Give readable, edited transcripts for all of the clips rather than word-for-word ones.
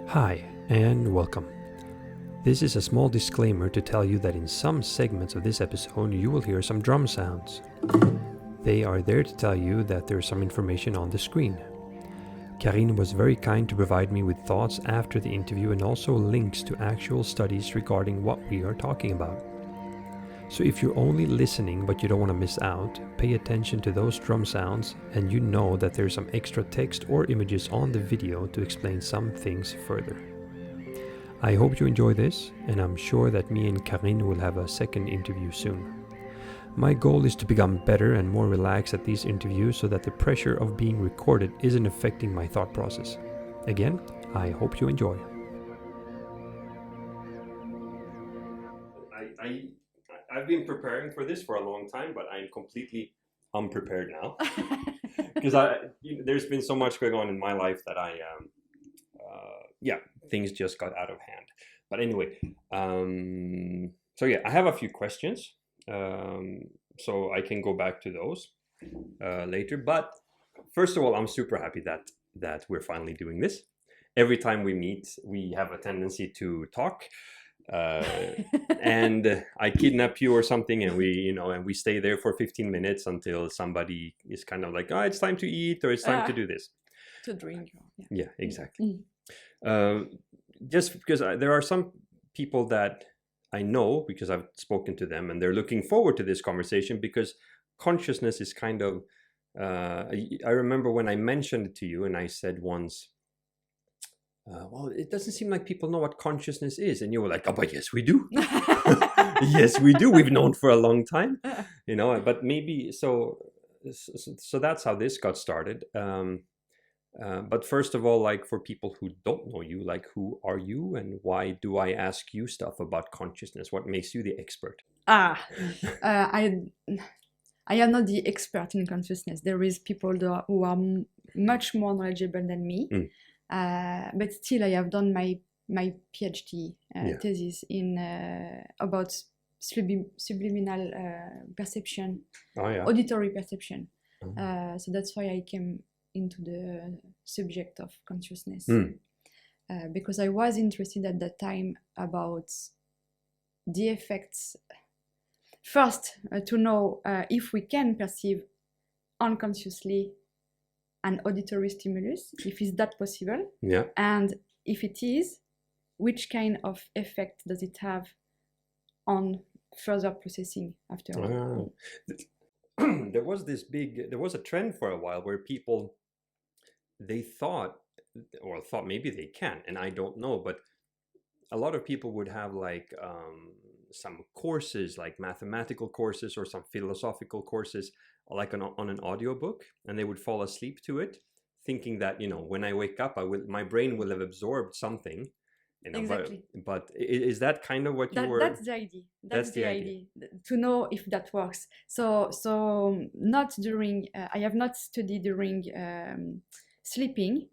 Hi, and welcome. This is a small disclaimer to tell you that in some segments of this episode you will hear some drum sounds. They are there to tell you that there is some information on the screen. Carine was very kind to provide me with thoughts after the interview and also links to actual studies regarding what we are talking about. So if you're only listening but you don't want to miss out, pay attention to those drum sounds and you know that there's some extra text or images on the video to explain some things further. I hope you enjoy this, and I'm sure that me and Carine will have a second interview soon. My goal is to become better and more relaxed at these interviews so that the pressure of being recorded isn't affecting my thought process. Again, I hope you enjoy. I've been preparing for this for a long time, but I'm completely unprepared now because there's been so much going on in my life that things just got out of hand. But anyway, I have a few questions, so I can go back to those later. But first of all, I'm super happy that we're finally doing this. Every time we meet, we have a tendency to talk. And I kidnap you or something, and we stay there for 15 minutes until somebody is kind of like, it's time to eat, or it's time to do this, to drink. Yeah, exactly. Just because there are some people that I know because I've spoken to them, and they're looking forward to this conversation because consciousness is kind of I remember when I mentioned it to you, and I said once, well, it doesn't seem like people know what consciousness is. And you were like, oh, but yes, we do. Yes, we do. We've known for a long time, but maybe so that's how this got started. But first of all, like for people who don't know you, like who are you and why do I ask you stuff about consciousness? What makes you the expert? I am not the expert in consciousness. There is people who are much more knowledgeable than me. But still, I have done my PhD thesis in about subliminal perception, auditory perception. So that's why I came into the subject of consciousness, because I was interested at that time about the effects. First, to know if we can perceive unconsciously an auditory stimulus, if is that possible, and if it is, which kind of effect does it have on further processing after? There was a trend for a while where people, they thought maybe they can, and I don't know, but a lot of people would have like some courses, like mathematical courses or some philosophical courses, like on an audiobook, and they would fall asleep to it, thinking that when I wake up, my brain will have absorbed something. Exactly. But is that kind of what you were? That's the idea. That's the idea to know if that works. So not during. I have not studied during sleeping.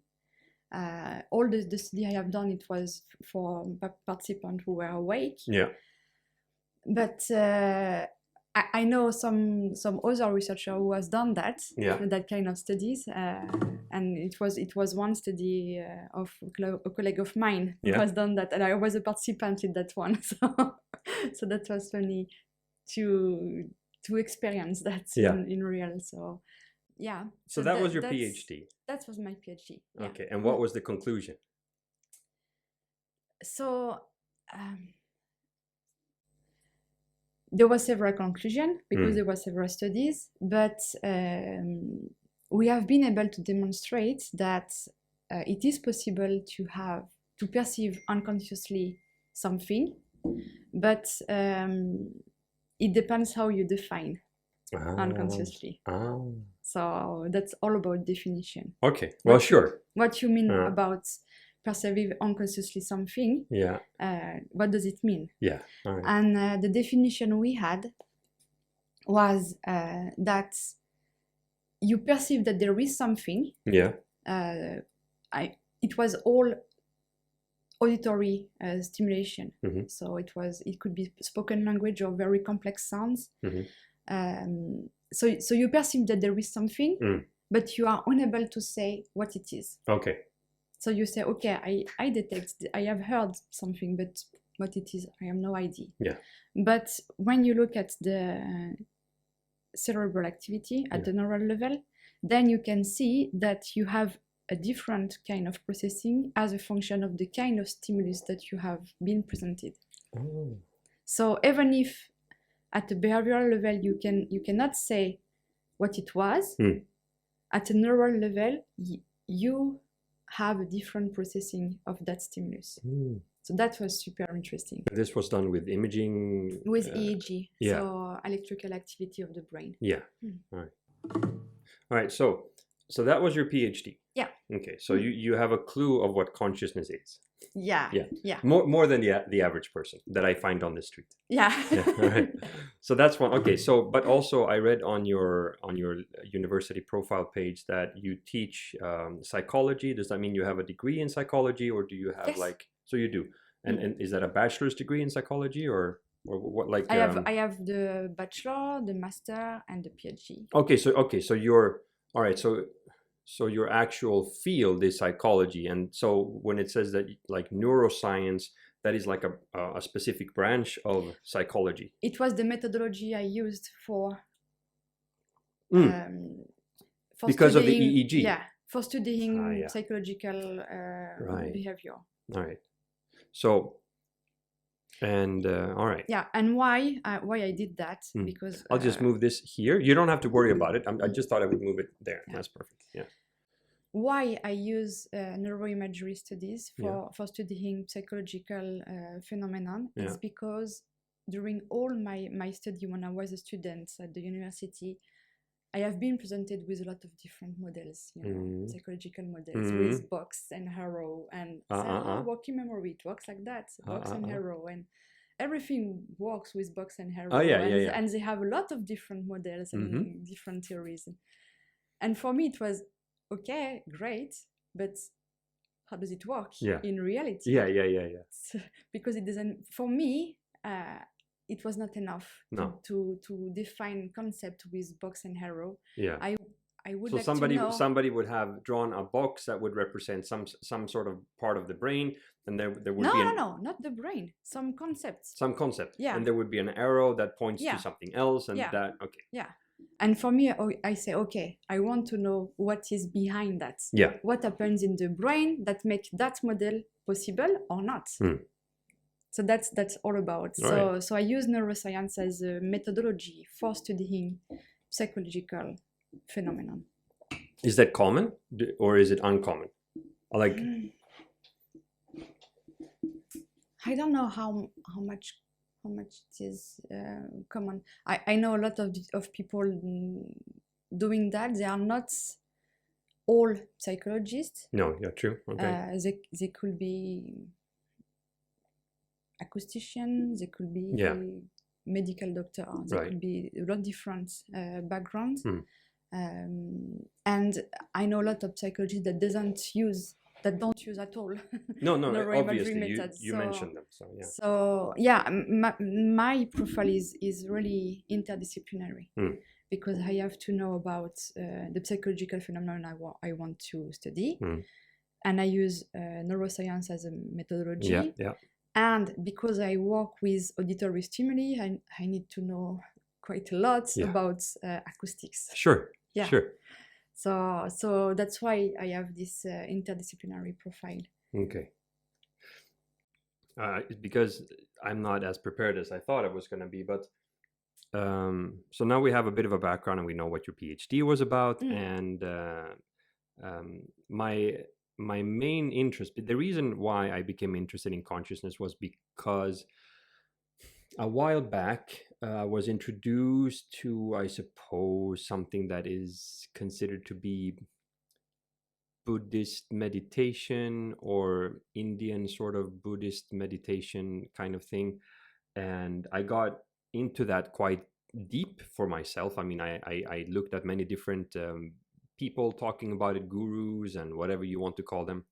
All the study I have done, it was for participants who were awake. Yeah. But I know some other researcher who has done that, that kind of studies, and it was one study of a colleague of mine who has done that, and I was a participant in that one. So that was funny to experience that in real. So yeah. So that was your PhD. That was my PhD. Yeah. Okay, and what was the conclusion? So. There was several conclusions because there were several studies, but we have been able to demonstrate that it is possible to perceive unconsciously something, but it depends how you define unconsciously. So that's all about definition. Okay, well, sure. What you mean about perceive unconsciously something, what does it mean? Yeah. All right. And the definition we had was that you perceive that there is something. It was all auditory stimulation. So it could be spoken language or very complex sounds. So you perceive that there is something, but you are unable to say what it is. Okay. So you say, okay, I detect, I have heard something, but what it is, I have no idea. Yeah. But when you look at the cerebral activity at the neural level, then you can see that you have a different kind of processing as a function of the kind of stimulus that you have been presented. Oh. So even if at the behavioral level you cannot say what it was, at a neural level you have a different processing of that stimulus. So that was super interesting. This was done with imaging? With EEG, yeah. so electrical activity of the brain. Yeah. All right. All right. So that was your PhD. Yeah. Okay. So you have a clue of what consciousness is. Yeah. Yeah. Yeah. More than the average person that I find on the street. Yeah. Yeah. All right. So that's one. Okay. So, but also I read on your university profile page that you teach psychology. Does that mean you have a degree in psychology, or do you have Yes. like? So you do. And is that a bachelor's degree in psychology, or what? Like I have the bachelor, the master, and the PhD. Okay. So you're all right. So your actual field is psychology, and so when it says that like neuroscience, that is like a specific branch of psychology. It was the methodology I used for because studying, of the EEG. Yeah, for studying yeah. psychological behavior. All right. So, and all right. Yeah, and why I did that, because I'll just move this here. You don't have to worry about it. I just thought I would move it there. Yeah. That's perfect. Yeah. Why I use neuroimagery studies for studying psychological phenomenon is because during all my study when I was a student at the university, I have been presented with a lot of different models, psychological models with box and arrow, and working memory, it works like that, box and arrow, and everything works with box and arrow. And they have a lot of different models and different theories. And for me, it was okay, great, but how does it work in reality? Yeah. Because it doesn't. For me, it was not enough to define concept with box and arrow. Yeah. I would so like somebody to know... somebody would have drawn a box that would represent some sort of part of the brain, and there would be no, not the brain, some concepts. Yeah. And there would be an arrow that points to something else, and that And for me, I say, okay, I want to know what is behind that. Yeah. What happens in the brain that make that model possible or not. So that's all about. So I use neuroscience as a methodology for studying psychological phenomenon. Is that common, or is it uncommon? Like, I don't know how much it is common. I know a lot of people doing that. They are not all psychologists. No, yeah, true. Okay. They could be acoustician, they could be medical doctor, they could be a lot different backgrounds. And I know a lot of psychologists that don't use at all. No, obviously you mentioned them. So my profile is really interdisciplinary because I have to know about the psychological phenomenon I want to study, and I use neuroscience as a methodology. And because I work with auditory stimuli, I need to know quite a lot about acoustics. Sure. So that's why I have this interdisciplinary profile. Okay. Because I'm not as prepared as I thought I was going to be, but so now we have a bit of a background and we know what your PhD was about, and my main interest, the reason why I became interested in consciousness was because a while back I was introduced to, I suppose, something that is considered to be Buddhist meditation or Indian sort of Buddhist meditation kind of thing. And I got into that quite deep for myself. I mean, I looked at many different people talking about it, gurus and whatever you want to call them.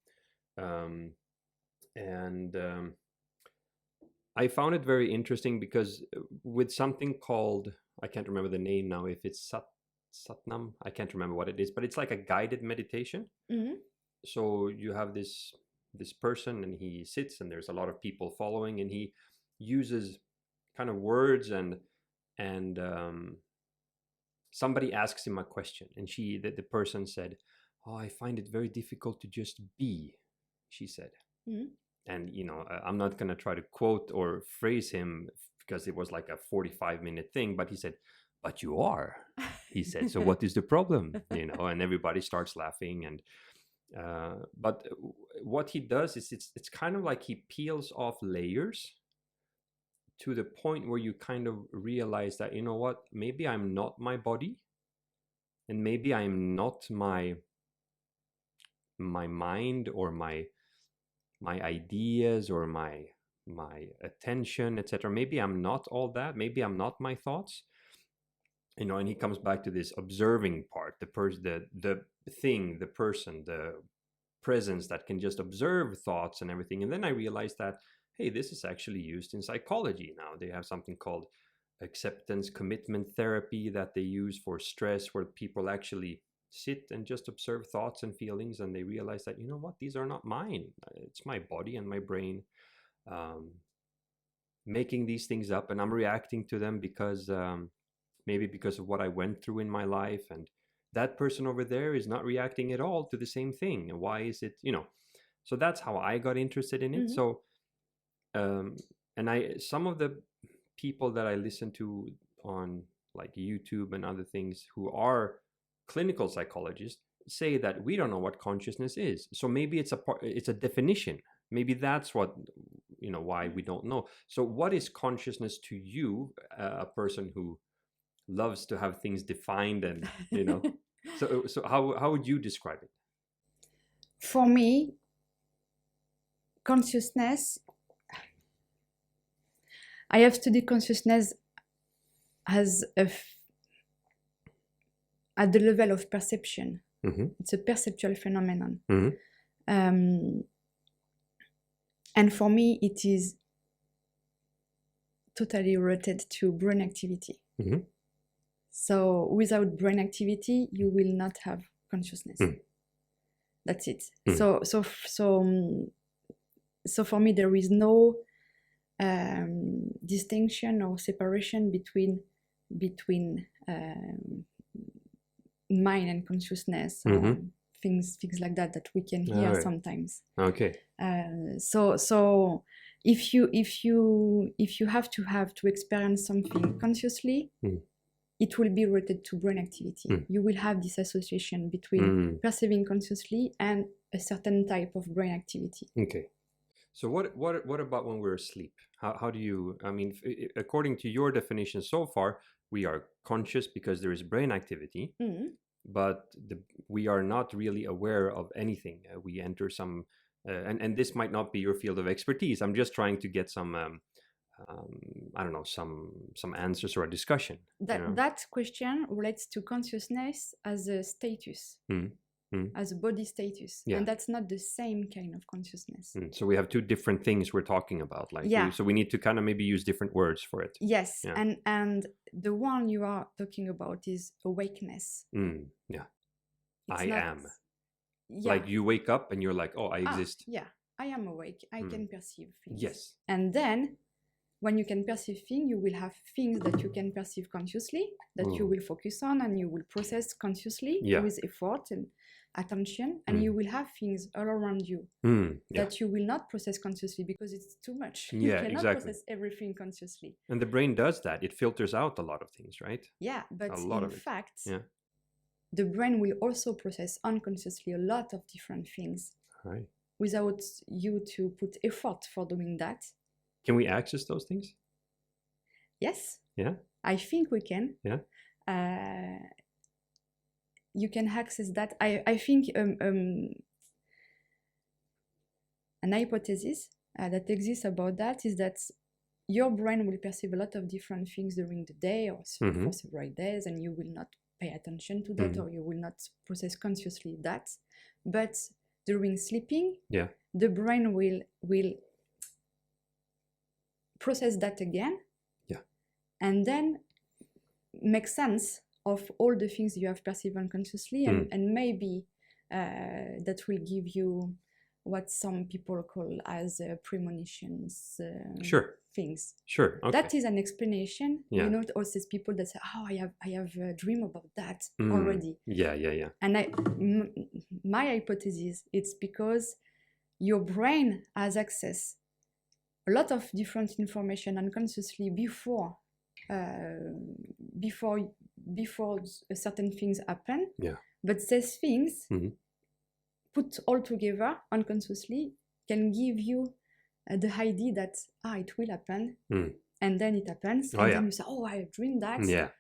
I found it very interesting because with something called, I can't remember the name now, if it's Satnam, I can't remember what it is, but it's like a guided meditation. so you have this person, and he sits, and there's a lot of people following, and he uses kind of words, and somebody asks him a question, and the person said, "Oh, I find it very difficult to just be," she said. And I'm not going to try to quote or phrase him, because it was like a 45-minute thing, but he said, "But you are," he said. "So what is the problem?" And everybody starts laughing. And but what he does is it's kind of like he peels off layers to the point where you kind of realize that, you know what, maybe I'm not my body, and maybe I'm not my mind, or my ideas, or my attention, etc. Maybe I'm not all that. Maybe I'm not my thoughts. And he comes back to this observing part, the thing, the person, the presence that can just observe thoughts and everything. And then I realized that, hey, this is actually used in psychology now. They have something called acceptance commitment therapy that they use for stress, where people actually sit and just observe thoughts and feelings, and they realize that, you know what, these are not mine. It's my body and my brain making these things up, and I'm reacting to them because maybe because of what I went through in my life, and that person over there is not reacting at all to the same thing. And why is it, so that's how I got interested in it. So and some of the people that I listen to on like YouTube and other things, who are clinical psychologists, say that we don't know what consciousness is. So maybe it's a definition. Maybe that's what, why we don't know. So what is consciousness to you, a person who loves to have things defined, and so how would you describe it? For me, consciousness, I have studied consciousness as at the level of perception. It's a perceptual phenomenon. And for me, it is totally related to brain activity. So without brain activity, you will not have consciousness. That's it. So for me, there is no distinction or separation between mind and consciousness, or things like that we can hear sometimes. Okay. So if you have to experience something consciously, it will be related to brain activity. You will have this association between perceiving consciously and a certain type of brain activity. Okay. So what about when we're asleep? How do you, according to your definition so far, we are conscious because there is brain activity, but we are not really aware of anything. We enter some, and this might not be your field of expertise. I'm just trying to get some, I don't know, some answers or a discussion. That question relates to consciousness as a status. As a body status, and that's not the same kind of consciousness. So we have two different things we're talking about, so we need to kind of maybe use different words for it. Yes, and the one you are talking about is awakeness. I am. Like you wake up and you're like, oh, I exist. I am awake. I can perceive things. Yes. And then when you can perceive things, you will have things that you can perceive consciously, that you will focus on and you will process consciously with effort and attention, and you will have things all around you that you will not process consciously because it's too much. You cannot process everything consciously. And the brain does that. It filters out a lot of things, right? Yeah, but in fact, the brain will also process unconsciously a lot of different things without you to put effort for doing that. Can we access those things? Yes. Yeah. I think we can. Yeah. You can access that. I think an hypothesis that exists about that is that your brain will perceive a lot of different things during the day or for several days, and you will not pay attention to that, or you will not process consciously that. But during sleeping, the brain will process that again, and then make sense of all the things you have perceived unconsciously, and maybe that will give you what some people call as premonitions things. Sure. Okay. That is an explanation. Yeah. You know, also people that say, "Oh, I have a dream about that already." Yeah. And my hypothesis, it's because your brain has access a lot of different information unconsciously before certain things happen. Yeah. But these things put all together unconsciously can give you the idea that it will happen, and then it happens, and then you say, "Oh, I dreamed that." Yeah.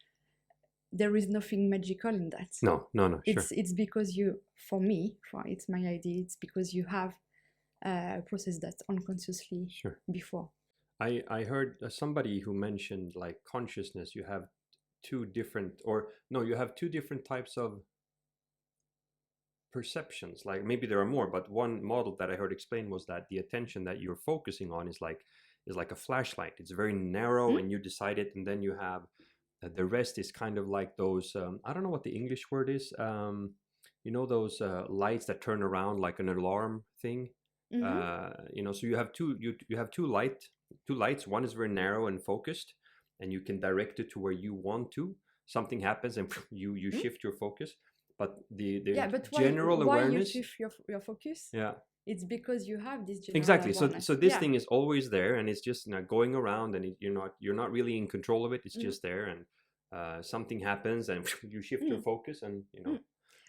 There is nothing magical in that. No. Sure. It's because it's my idea. It's because you have processed that unconsciously before. I heard somebody who mentioned like consciousness. You have two different types of perceptions. Like maybe there are more, but one model that I heard explained was that the attention that you're focusing on is like a flashlight. It's very narrow, and you decide it, and then you have the rest is kind of like those. I don't know what the English word is. You know those lights that turn around like an alarm thing. So you have two lights. One is very narrow and focused, and you can direct it to where you want to. Something happens, and you shift your focus. But the general why awareness. you shift your focus? Yeah. It's because you have this general exactly. awareness. So this thing is always there, and it's just going around, and you're not really in control of it. It's just there, and something happens, and you shift your focus, and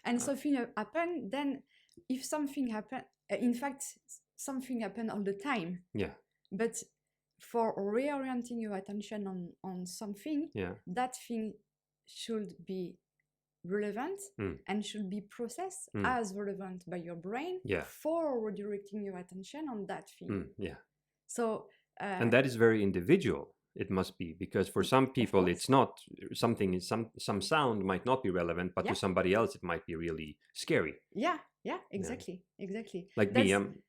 And something happen. Then, if something happen, in fact, something happen all the time. Yeah. But for reorienting your attention on something, that thing should be relevant and should be processed as relevant by your brain for redirecting your attention on that thing. So and that is very individual. It must be, because for some people it's not something. Some sound might not be relevant, but to somebody else it might be really scary. Exactly. Like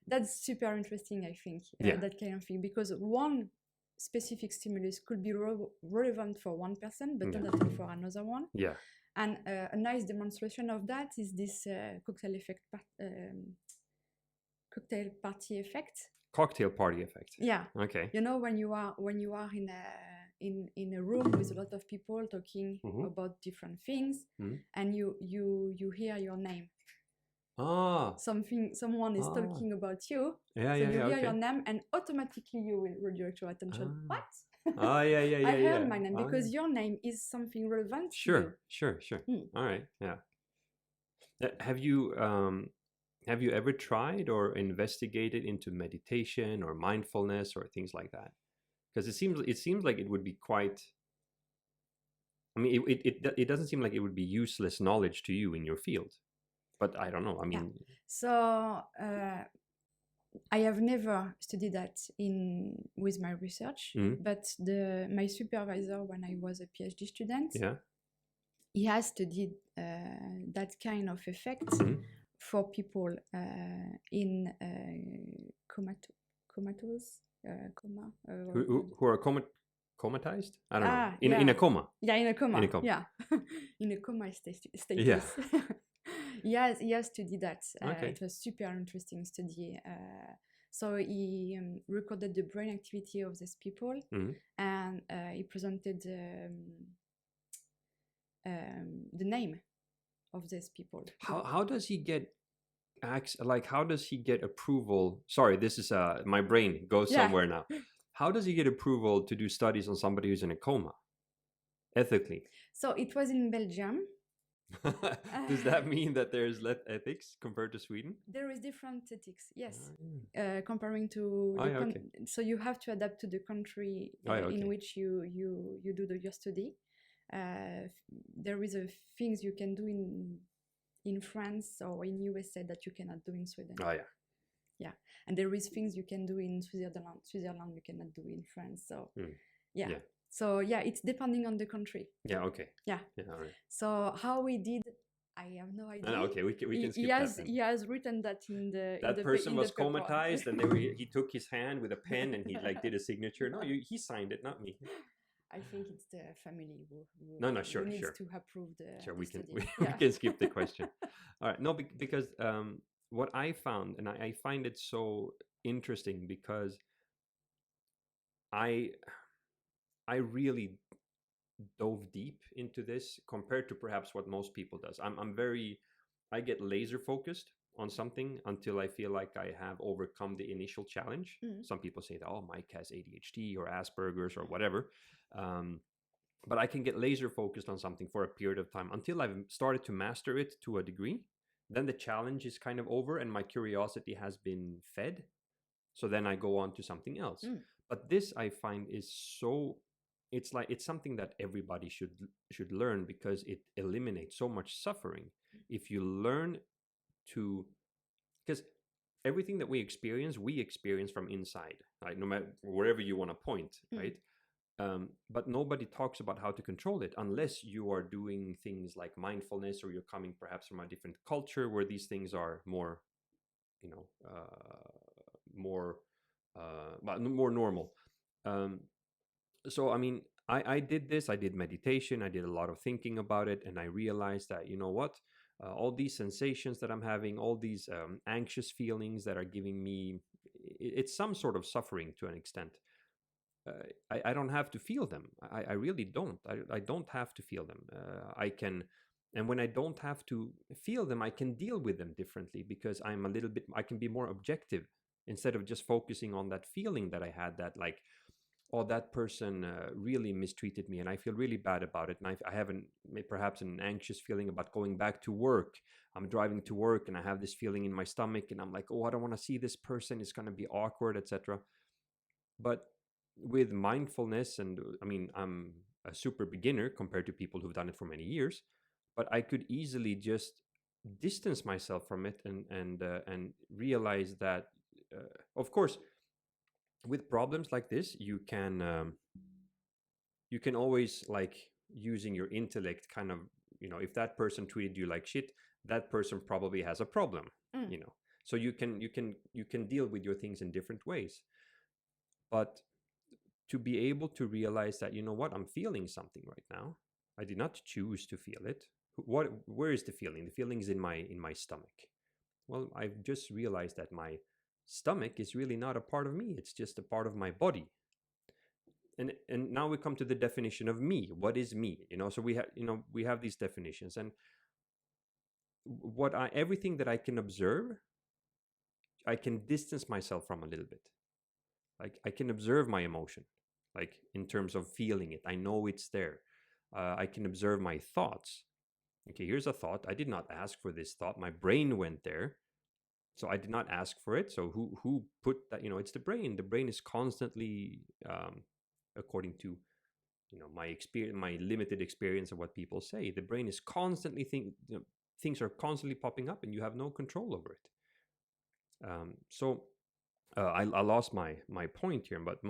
that's super interesting, I think. That kind of thing, because one specific stimulus could be relevant for one person, but not for another one. And a nice demonstration of that is this cocktail party effect. Cocktail party effect. Yeah. Okay. You know, when you are in a room with a lot of people talking about different things, and you hear your name. Someone is talking about you. You hear your name, and automatically you will redirect your attention. What? I heard my name because your name is something relevant. Sure. All right. Yeah. Have you ever tried or investigated into meditation or mindfulness or things like that? Because it seems like it would be quite. I mean, it doesn't seem like it would be useless knowledge to you in your field, but I don't know. I mean, so. I have never studied that with my research, but my supervisor, when I was a PhD student, he has studied that kind of effect for people in comatose, coma. Who are comatized? I don't know. In a coma. Yeah, in a coma. Yeah, in a coma status. Yeah. He has studied that. It was super interesting study. So he recorded the brain activity of these people, and he presented the name of these people. How does he get how does he get approval? Sorry, this is my brain goes somewhere now. How does he get approval to do studies on somebody who's in a coma ethically? So it was in Belgium. Does that mean that there's less ethics compared to Sweden? There is different ethics, yes. Comparing to so you have to adapt to the country in which you do your study. There is things you can do in France or in USA that you cannot do in Sweden. Yeah, and there is things you can do in Switzerland you cannot do in France. So So it's depending on the country. Yeah. Okay. Yeah. All right. So how we did, I have no idea. Okay, we can skip that. He has written that in the. That person was comatized, and he took his hand with a pen and he did a signature. No, he signed it, not me. I think it's the family who Sure, needs sure. to approve the Sure, the we can study. we can skip the question. All right, no, because what I found, and I find it so interesting because I really dove deep into this compared to perhaps what most people does. I get laser focused on something until I feel like I have overcome the initial challenge. Some people say that, oh, Mike has ADHD or Asperger's or whatever. But I can get laser focused on something for a period of time until I've started to master it to a degree. Then the challenge is kind of over and my curiosity has been fed. So then I go on to something else. But this I find is so, it's something that everybody should learn because it eliminates so much suffering. If you learn to, because everything that we experience from inside, right? No matter wherever you want to point, right? But nobody talks about how to control it unless you are doing things like mindfulness, or you're coming perhaps from a different culture where these things are more, more normal. So I mean, I did this. I did meditation. I did a lot of thinking about it, and I realized that, you know what, all these sensations that I'm having, all these anxious feelings that are giving me, it's some sort of suffering to an extent. I don't have to feel them. I really don't. I don't have to feel them. I can, and when I don't have to feel them, I can deal with them differently because I can be more objective instead of just focusing on that feeling that I had, that like, oh, that person really mistreated me and I feel really bad about it. And I have perhaps an anxious feeling about going back to work. I'm driving to work and I have this feeling in my stomach and I'm like, oh, I don't want to see this person. It's going to be awkward, etc. But with mindfulness, and I mean, I'm a super beginner compared to people who've done it for many years, but I could easily just distance myself from it and realize that, of course, with problems like this, you can always, like, using your intellect, kind of, if that person treated you like shit, that person probably has a problem, so you can deal with your things in different ways. But to be able to realize that, you know what, I'm feeling something right now. I did not choose to feel it. Where is the feeling? The feeling is in my stomach. Well, I've just realized that my stomach is really not a part of me. It's just a part of my body. And now we come to the definition of me. What is me? So we have these definitions, and everything that I can observe, I can distance myself from a little bit. Like, I can observe my emotion, like in terms of feeling it. I know it's there. I can observe my thoughts. Okay, here's a thought. I did not ask for this thought. My brain went there. So I did not ask for it. So who put that? It's the brain. The brain is constantly, according to my experience, my limited experience of what people say, the brain is constantly things are constantly popping up, and you have no control over it. I lost my point here, but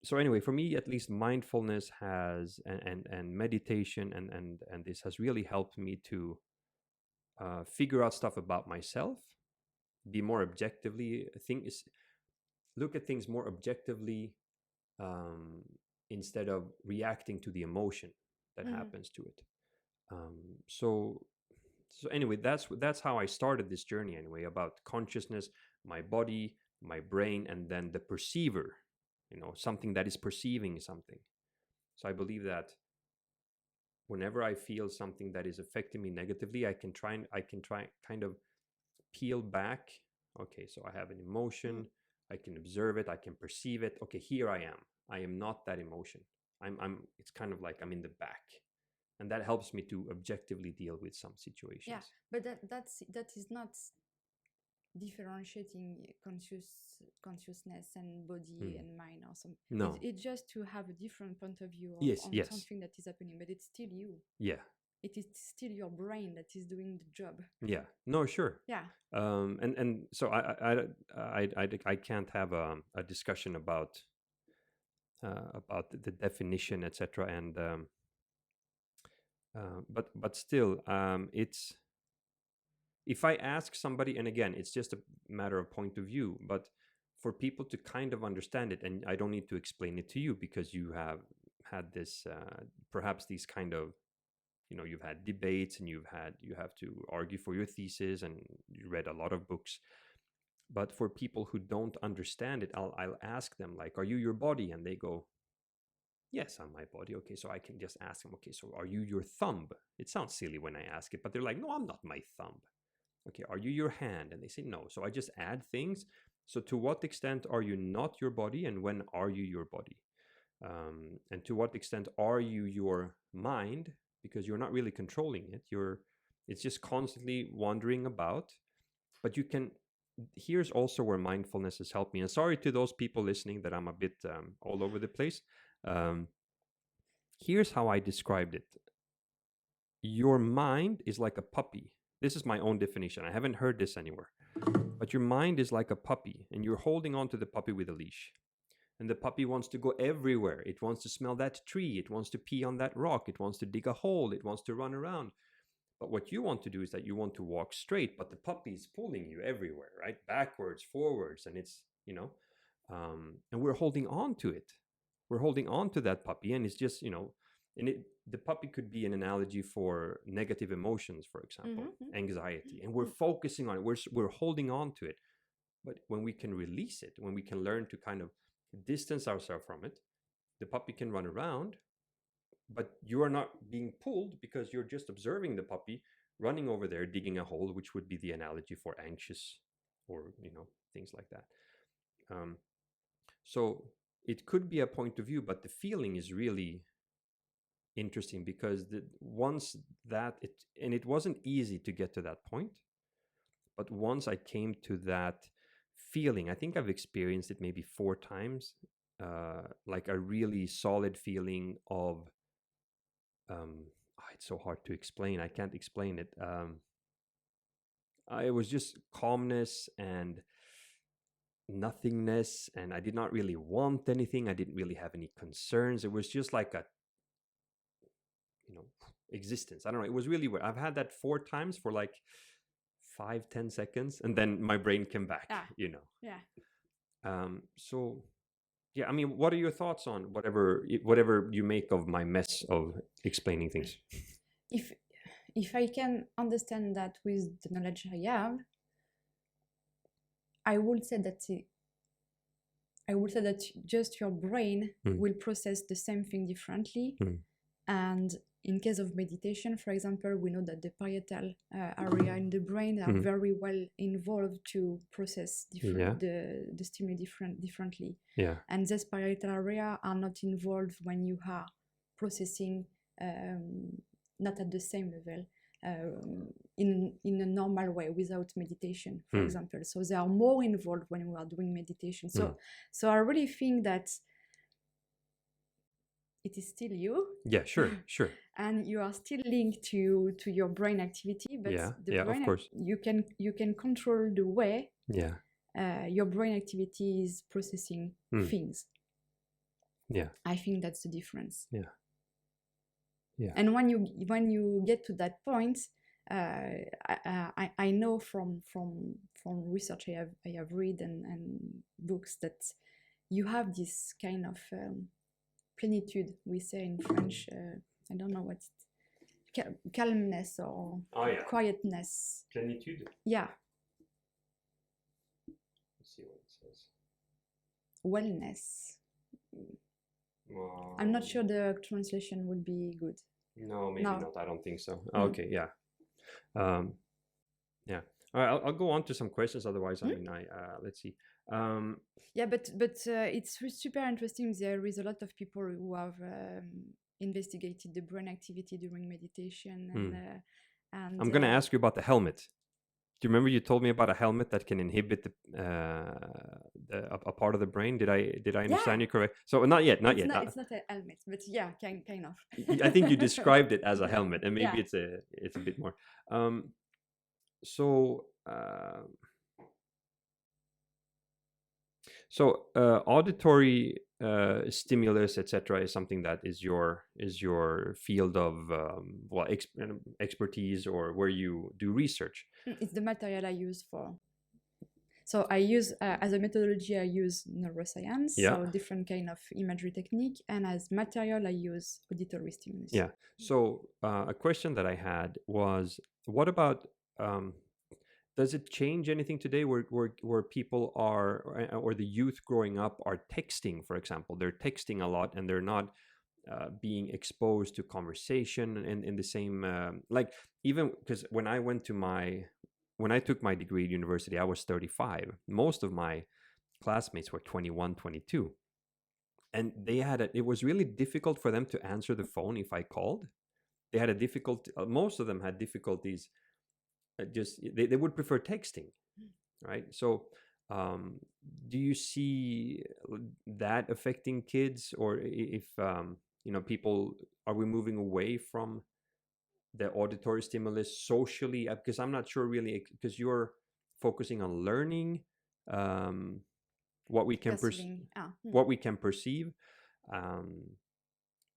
so anyway, for me at least, mindfulness has and meditation and this has really helped me to figure out stuff about myself, be more objectively, look at things more objectively, instead of reacting to the emotion that happens to it. So anyway, that's how I started this journey anyway, about consciousness, my body, my brain, and then the perceiver, something that is perceiving something. So I believe that whenever I feel something that is affecting me negatively, I can try kind of peel back. Okay, so I have an emotion, I can observe it, I can perceive it. Okay, here I am not that emotion. It's kind of like I'm in the back. And that helps me to objectively deal with some situations. Yeah, but that is not differentiating consciousness and body and mind or something. No, it's just to have a different point of view yes. something that is happening, but it's still you. Yeah. It is still your brain that is doing the job. Yeah. No, sure. Yeah. And so I can't have a discussion about the definition, etc. And but still, it's, if I ask somebody, and again, it's just a matter of point of view, but for people to kind of understand it, and I don't need to explain it to you because you have had this, perhaps these kind of, you've had debates and you have to argue for your thesis and you read a lot of books. But for people who don't understand it, I'll ask them, like, are you your body? And they go, yes, I'm my body. Okay, so I can just ask them, okay, so are you your thumb? It sounds silly when I ask it, but they're like, no, I'm not my thumb. Okay, are you your hand? And they say no. So I just add things. So to what extent are you not your body, and when are you your body? And to what extent are you your mind? Because you're not really controlling it. It's just constantly wandering about. But here's also where mindfulness has helped me. And sorry to those people listening that I'm a bit all over the place. Here's how I described it. Your mind is like a puppy. This is my own definition. I haven't heard this anywhere. But your mind is like a puppy, and you're holding on to the puppy with a leash. And the puppy wants to go everywhere. It wants to smell that tree. It wants to pee on that rock. It wants to dig a hole. It wants to run around. But what you want to do is that you want to walk straight, but the puppy is pulling you everywhere, right? Backwards, forwards, and it's, and we're holding on to it. We're holding on to that puppy, and it's just, the puppy could be an analogy for negative emotions, for example, anxiety, and we're focusing on it. We're holding on to it. But when we can release it, when we can learn to kind of distance ourselves from it, the puppy can run around, but you are not being pulled because you're just observing the puppy running over there, digging a hole, which would be the analogy for anxious or, things like that. So it could be a point of view, but the feeling is really interesting because it wasn't easy to get to that point, but once I came to that feeling, I think I've experienced it maybe 4 times, like a really solid feeling of, it's so hard to explain. I can't explain it. It was just calmness and nothingness, and I did not really want anything. I didn't really have any concerns. It was just like a, existence. I don't know. It was really weird. I've had that 4 times for like 5-10 seconds, and then my brain came back. Yeah. So yeah, I mean, what are your thoughts on whatever you make of my mess of explaining things? If I can understand that with the knowledge I have, I would say that just your brain will process the same thing differently. And in case of meditation, for example, we know that the parietal area in the brain are very well involved to process the stimuli differently. Yeah. And these parietal area are not involved when you are processing not at the same level in a normal way without meditation, for example. So they are more involved when we are doing meditation. So I really think that it is still you. Yeah, sure. And you are still linked to your brain activity, but the brain, of course, you can control the way your brain activity is processing things. Yeah, I think that's the difference. Yeah. And when you get to that point, I know from research I have read and books that you have this kind of plenitude, we say in French. I don't know what's calmness or quietness. Plenitude. Yeah. Let's see what it says. Wellness. I'm not sure the translation would be good. No, maybe not. I don't think so. Okay, yeah. Yeah. All right, I'll go on to some questions. Otherwise, I mean, let's see. Yeah, but it's super interesting. There is a lot of people who have investigated the brain activity during meditation, and I'm going to ask you about the helmet. Do you remember you told me about a helmet that can inhibit a part of the brain? Did I understand you correct? So not yet. It's not a helmet, but yeah, kind of. I think you described it as a helmet, and maybe it's a bit more. So auditory stimulus, etc., is something that is your field of expertise, or where you do research. It's the material I use for So I use, as a methodology, I use neuroscience, Yeah. so different kind of imagery technique, and as material, I use auditory stimulus. Yeah. So a question that I had was, what about, does it change anything today where people are, or the youth growing up are texting, for example? They're texting a lot and they're not being exposed to conversation and in the same, like, even because when I took my degree at university, I was 35. Most of my classmates were 21, 22. And it was really difficult for them to answer the phone if I called. They had a difficult, most of them had difficulties. They would prefer texting, right? So do you see that affecting kids, or if people, are we moving away from the auditory stimulus socially? Because I'm not sure really, because you're focusing on learning, what we can what we can perceive,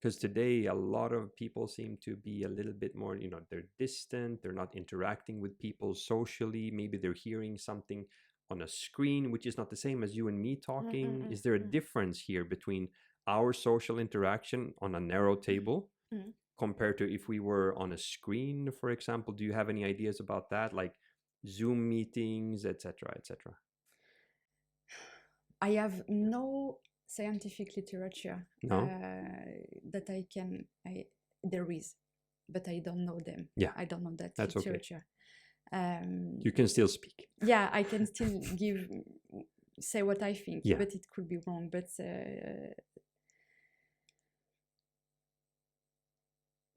because today a lot of people seem to be a little bit more, they're distant, they're not interacting with people socially. Maybe they're hearing something on a screen, which is not the same as you and me talking. Is there a difference here between our social interaction on a narrow table compared to if we were on a screen, for example? Do you have any ideas about that, like Zoom meetings, etc., etc.? I have no scientific literature that there is, but I don't know them. Yeah, I don't know that's literature. Okay. You can still speak. Yeah, I can still say what I think, but it could be wrong. But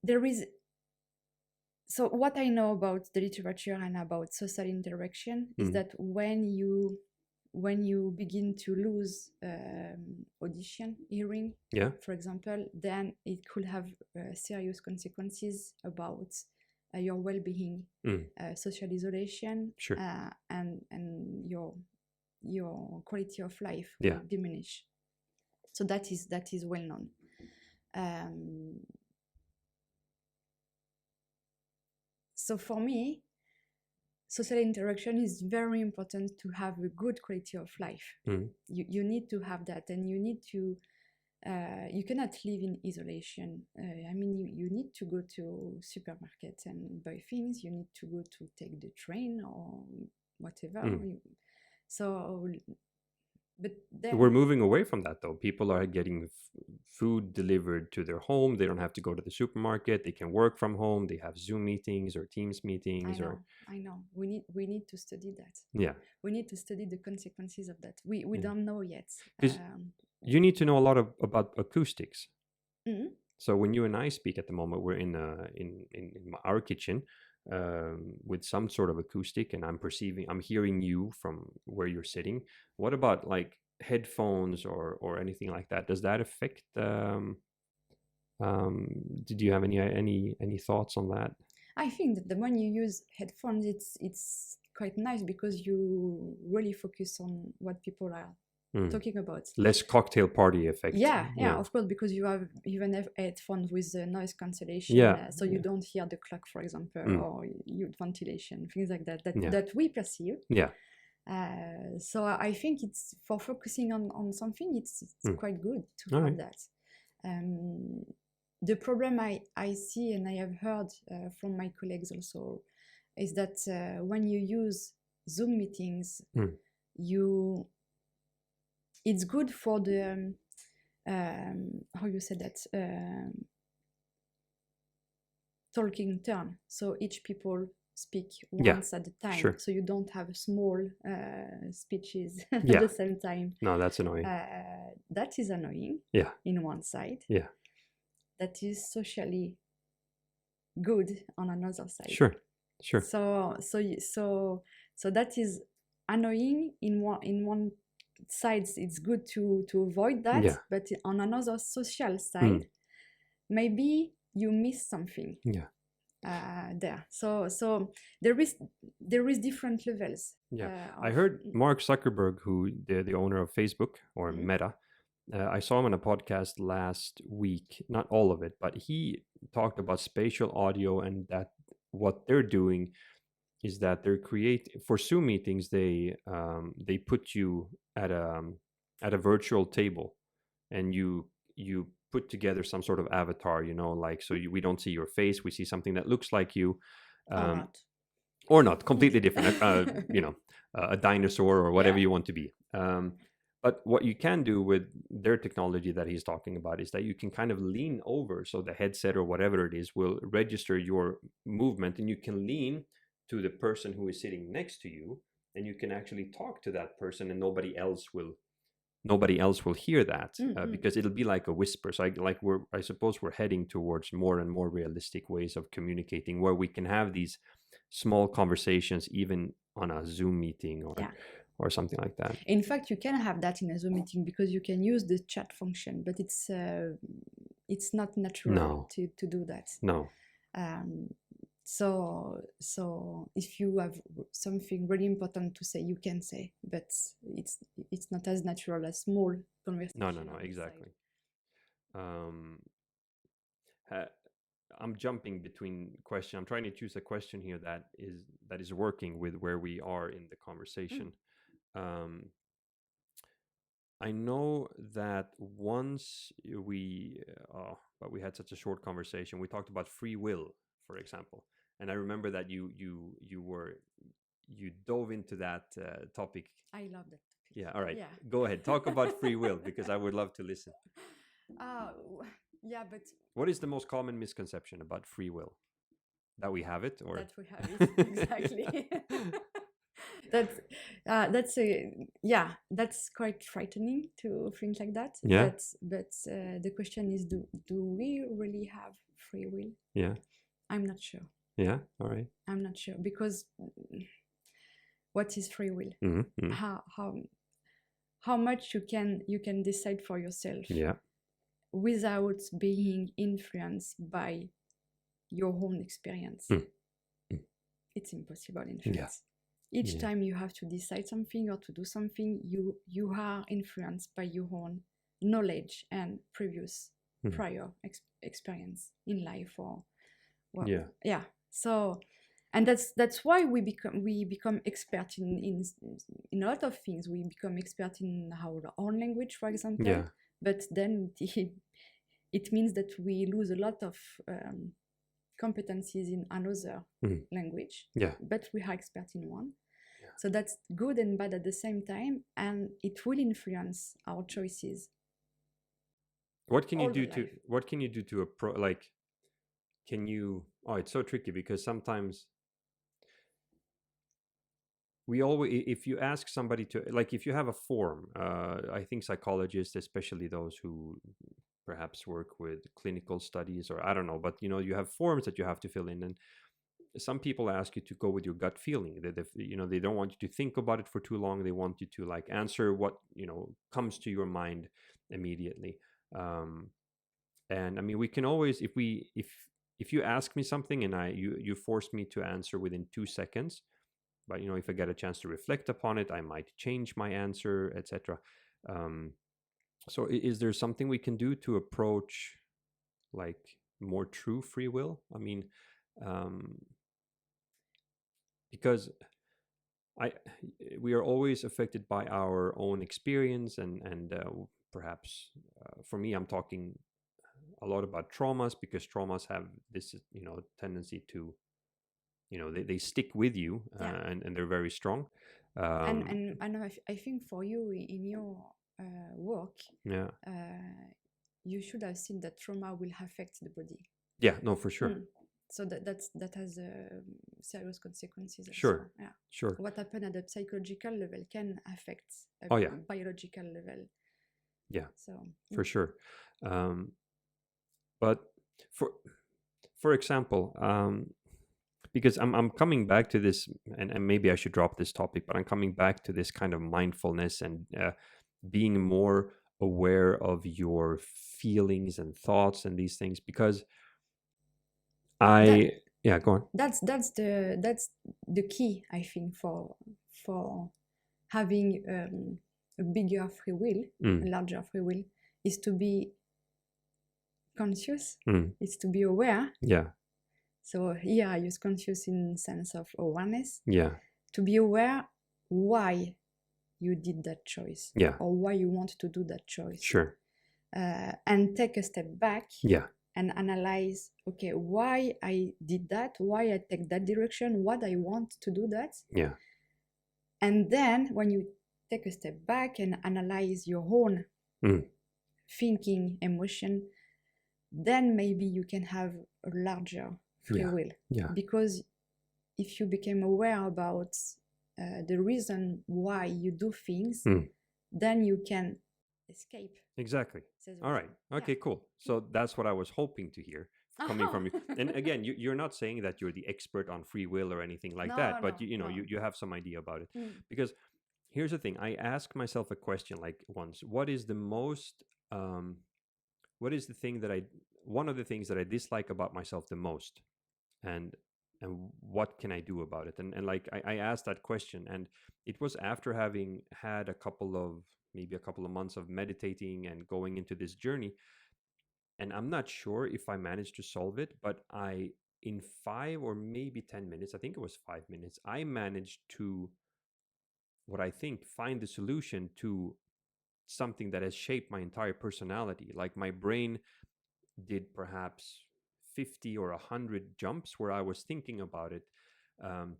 there is. So what I know about the literature and about social interaction is that when you begin to lose audition, hearing, for example, then it could have serious consequences about your well-being, social isolation, and your quality of life will diminish. So that is well known. So for me, social interaction is very important to have a good quality of life. You need to have that, and you need to, you cannot live in isolation. I mean, you need to go to supermarket and buy things. You need to go to take the train or whatever. But we're moving away from that, though. People are getting food delivered to their home. They don't have to go to the supermarket. They can work from home. They have Zoom meetings or Teams meetings. I know. We need to study that. Yeah. We need to study the consequences of that. We don't know yet. You need to know a lot about acoustics. So when you and I speak at the moment, we're in our kitchen with some sort of acoustic, and I'm hearing you from where you're sitting. What about like headphones or anything like that? Does that affect? Did you have any thoughts on that? I think that when you use headphones, it's quite nice because you really focus on what people are talking about. Less cocktail party effect. Yeah, of course, because you have headphones with noise cancellation, so you don't hear the clock, for example, or ventilation, things like that we perceive. Yeah. So I think it's for focusing on something, it's quite good to have that. The problem I see, and I have heard from my colleagues also, is that when you use Zoom meetings, it's good for the how you say that, talking turn. So each people speak once at a time, so you don't have small speeches at the same time. No, that's annoying. That is annoying. In one side. That is socially good on another side. Sure. So that is annoying in one side. It's good to avoid that, but on another social side, maybe you miss something. There. So there is different levels. I heard Mark Zuckerberg, who the owner of Facebook or Meta. I saw him on a podcast last week, not all of it, but he talked about spatial audio and that what they're doing is that they're for Zoom meetings. They put you at a virtual table, and you put together some sort of avatar, like, so we don't see your face, we see something that looks like you, or not completely different, a dinosaur or whatever you want to be. But what you can do with their technology that he's talking about is that you can kind of lean over, so the headset or whatever it is will register your movement, and you can lean to the person who is sitting next to you, and you can actually talk to that person, and nobody else will hear that, because it'll be like a whisper. So I suppose we're heading towards more and more realistic ways of communicating, where we can have these small conversations even on a Zoom meeting or something like that. In fact, you can have that in a Zoom meeting, because you can use the chat function, but it's not natural to do that. No. So if you have something really important to say, you can say, but it's not as natural as small conversation. No, exactly. I'm jumping between questions. I'm trying to choose a question here that is working with where we are in the conversation. I know that once but we had such a short conversation. We talked about free will, for example, and I remember that you dove into that topic. I love that topic. Yeah, all right. Yeah. Go ahead. Talk about free will, because I would love to listen. Yeah, but what is the most common misconception about free will? That we have it, or that we have it, exactly. That's quite frightening to think like that. Yeah. But the question is, do we really have free will? Yeah. I'm not sure. Yeah. All right. I'm not sure, because what is free will? Mm-hmm. How much you can decide for yourself? Yeah. Without being influenced by your own experience. It's impossible, in fact. Yeah. Each time you have to decide something or to do something, you are influenced by your own knowledge and prior experience in life, or So, and that's why we become expert in a lot of things. We become expert in our own language, for example. Yeah. But then it means that we lose a lot of competencies in another language. Yeah. But we are expert in one. Yeah. So that's good and bad at the same time, and it will influence our choices. What can you do to can you? Oh, it's so tricky, because sometimes if you ask somebody to, if you have a form, I think psychologists, especially those who perhaps work with clinical studies, or I don't know, but you have forms that you have to fill in, and some people ask you to go with your gut feeling. They don't want you to think about it for too long. They want you to answer what comes to your mind immediately. And I mean, we can always, if you ask me something and you force me to answer within 2 seconds, but if I get a chance to reflect upon it, I might change my answer, etc. So is there something we can do to approach more true free will? I mean, because we are always affected by our own experience, and perhaps for me, I'm talking a lot about traumas, because traumas have this tendency to they stick with you, and they're very strong. And I think for you in your work, you should have seen that trauma will affect the body. Yeah, no, for sure. So that has serious consequences. Sure. Yeah. Sure. What happened at the psychological level can affect biological level. Yeah. So for sure. But for example, because I'm coming back to this, and maybe I should drop this topic, but I'm coming back to this kind of mindfulness and being more aware of your feelings and thoughts and these things, because go on. That's the key, I think, for having a bigger free will, a larger free will, is to be conscious, is to be aware. Yeah. So here I use conscious in sense of awareness. Yeah. To be aware why you did that choice. Yeah. Or why you want to do that choice. Sure. And take a step back. Yeah. And analyze, okay, why I did that, why I take that direction, what I want to do that. Yeah. And then when you take a step back and analyze your own thinking, emotion, then maybe you can have a larger free will. Yeah. Because if you become aware about the reason why you do things, then you can escape. Exactly. All right. Okay, cool. So that's what I was hoping to hear coming from you. And again, you're not saying that you're the expert on free will or anything like that, but you have some idea about it. Because here's the thing. I asked myself a question like once, what is the thing that one of the things that I dislike about myself the most? And what can I do about it? And like I asked that question, and it was after having had maybe a couple of months of meditating and going into this journey. And I'm not sure if I managed to solve it, but in 5 or maybe 10 minutes, I think it was 5 minutes, I managed to, what I think, find the solution to something that has shaped my entire personality. Like my brain did perhaps 50 or 100 jumps where I was thinking about it. And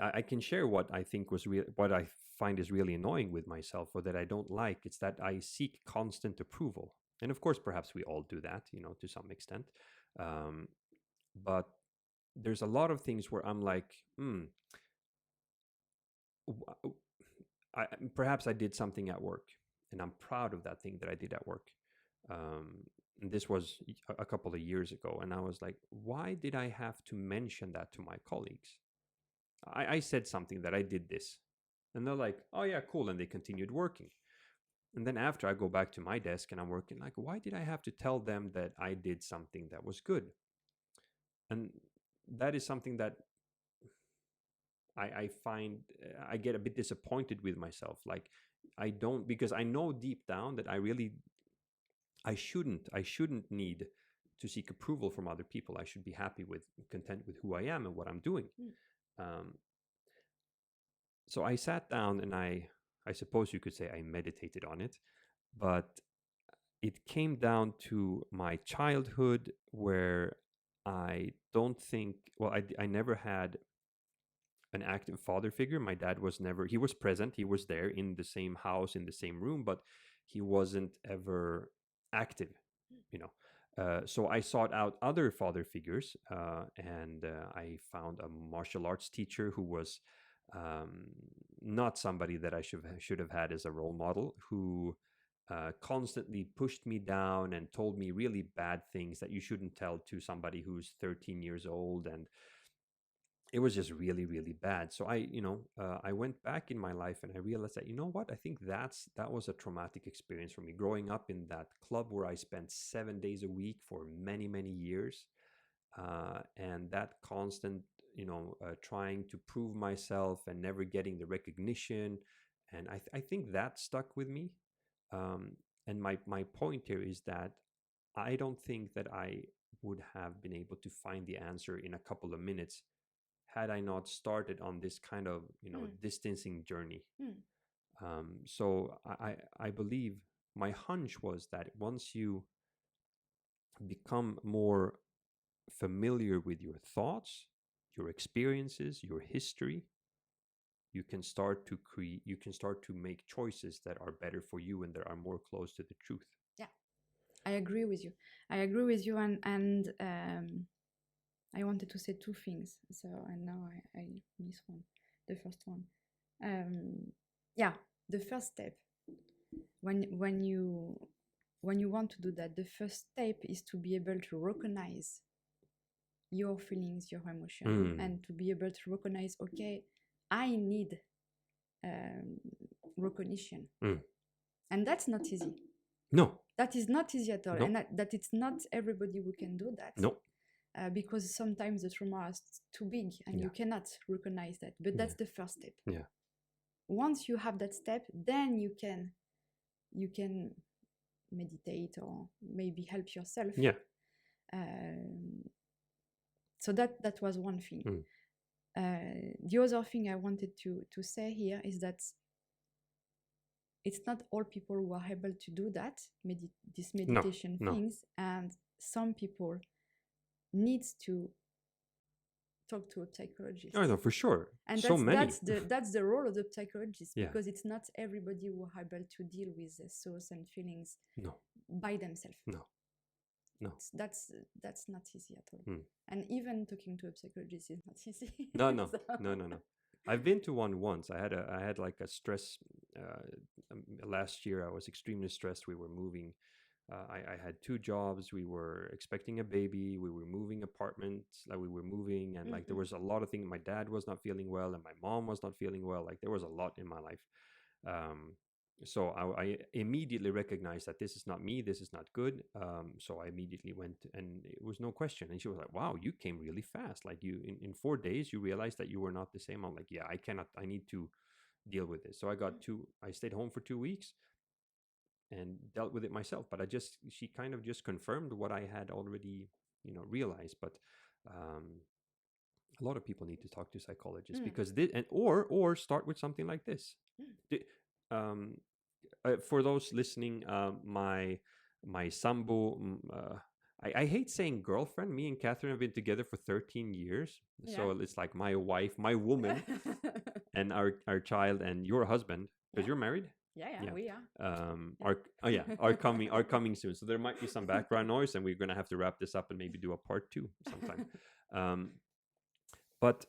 I can share what I think what I find is really annoying with myself, or that I don't like. It's that I seek constant approval. And of course, perhaps we all do that, to some extent. But there's a lot of things where I'm like, perhaps I did something at work, and I'm proud of that thing that I did at work. And this was a couple of years ago, and I was like, why did I have to mention that to my colleagues? I said something that I did this, and they're like, oh yeah, cool, and they continued working. And then after I go back to my desk and I'm working, like, why did I have to tell them that I did something that was good? And that is something that I find I get a bit disappointed with myself. Like, I don't, because I know deep down that I shouldn't need to seek approval from other people. I should be content with who I am and what I'm doing. So I sat down and I suppose you could say I meditated on it, but it came down to my childhood, where I don't think, well, I never had an active father figure. My dad was never, he was present, he was there in the same house, in the same room, but he wasn't ever active, so I sought out other father figures, and I found a martial arts teacher who was not somebody that I should have had as a role model, who constantly pushed me down and told me really bad things that you shouldn't tell to somebody who's 13 years old. And it was just really, really bad. So I went back in my life and I realized that, what, I think that was a traumatic experience for me, growing up in that club where I spent 7 days a week for many, many years. And that constant, trying to prove myself and never getting the recognition. And I think that stuck with me. And my point here is that I don't think that I would have been able to find the answer in a couple of minutes had I not started on this kind of, distancing journey. So I believe my hunch was that once you become more familiar with your thoughts, your experiences, your history, you can start to make choices that are better for you and that are more close to the truth. Yeah, I agree with you. And I wanted to say two things, and now I miss one. The first one, the first step. When you want to do that, the first step is to be able to recognize your feelings, your emotion, and to be able to recognize, okay, I need recognition, and that's not easy. No, that is not easy at all, no. And that it's not everybody who can do that. No. Because sometimes the trauma is too big and you cannot recognize that. But that's the first step. Yeah. Once you have that step, then you can meditate or maybe help yourself. Yeah. So that was one thing. The other thing I wanted to say here is that it's not all people who are able to do that, this meditation things, and some people needs to talk to a psychologist. Oh, no, for sure. And so many. That's the role of the psychologist, Yeah. because it's not everybody who are able to deal with the thoughts and feelings by themselves. No. That's not easy at all. And even talking to a psychologist is not easy. No. I've been to one once. I had like a stress. Last year I was extremely stressed. We were moving. I had 2 jobs. We were expecting a baby. We were moving apartments. Like we were moving, and like there was a lot of things. My dad was not feeling well, and my mom was not feeling well. Like there was a lot in my life. So I immediately recognized that this is not me. This is not good. So I immediately went, and it was no question. And she was like, "Wow, you came really fast. Like you in 4 days, you realized that you were not the same." I'm like, "Yeah, I cannot. I need to deal with this." So I stayed home for 2 weeks and dealt with it myself. But she kind of just confirmed what I had already, realized. But a lot of people need to talk to psychologists because or start with something like this. For those listening, my sambo, I hate saying girlfriend. Me and Catherine have been together for 13 years. Yeah. So it's like my wife, my woman, and our child, and your husband, because you're married. Yeah, we are. Are coming soon. So there might be some background noise, and we're gonna have to wrap this up and maybe do a part 2 sometime. But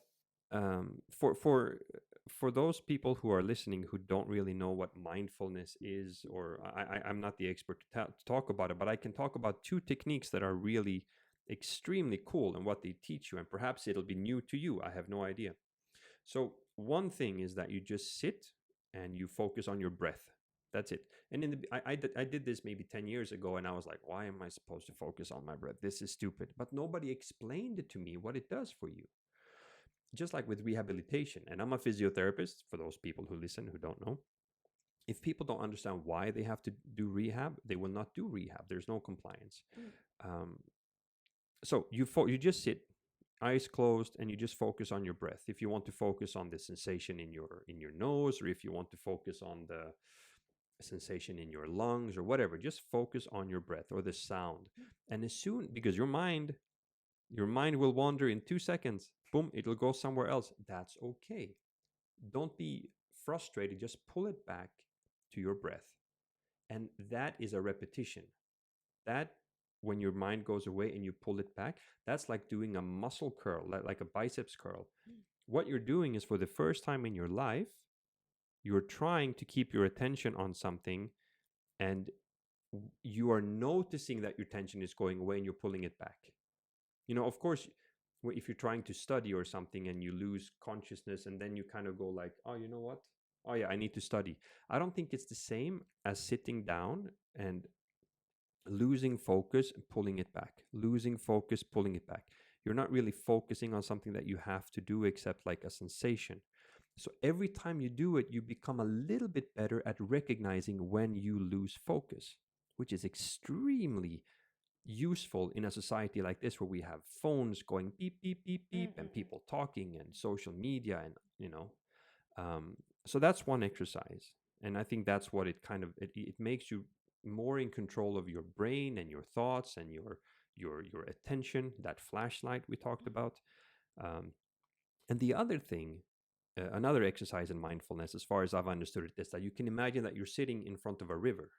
for those people who are listening who don't really know what mindfulness is, or I'm not the expert to talk about it, but I can talk about 2 techniques that are really extremely cool and what they teach you, and perhaps it'll be new to you. I have no idea. So one thing is that you just sit and you focus on your breath. That's it. And I did this maybe 10 years ago, and I was like, why am I supposed to focus on my breath? This is stupid. But nobody explained it to me what it does for you. Just like with rehabilitation, and I'm a physiotherapist, for those people who listen who don't know. If people don't understand why they have to do rehab, they will not do rehab. There's no compliance. So you just sit, eyes closed, and you just focus on your breath. If you want to focus on the sensation in your nose, or if you want to focus on the sensation in your lungs, or whatever, just focus on your breath or the sound. And as soon, because your mind will wander in 2 seconds, boom, it'll go somewhere else. That's okay. Don't be frustrated. Just pull it back to your breath. And that is a repetition. That, when your mind goes away and you pull it back, that's like doing a muscle curl, like a biceps curl. What you're doing is, for the first time in your life, you're trying to keep your attention on something, and you are noticing that your attention is going away and you're pulling it back. Of course, if you're trying to study or something and you lose consciousness, and then you kind of go like, oh, you know what? Oh yeah, I need to study. I don't think it's the same as sitting down and losing focus and pulling it back. Losing focus, pulling it back. You're not really focusing on something that you have to do, except like a sensation. So every time you do it, you become a little bit better at recognizing when you lose focus, which is extremely useful in a society like this, where we have phones going beep beep beep beep, and people talking, and social media, and so that's one exercise. And I think that's what it kind of it makes you more in control of your brain and your thoughts and your attention, that flashlight we talked about. And the other thing, another exercise in mindfulness, as far as I've understood it, is that you can imagine that you're sitting in front of a river,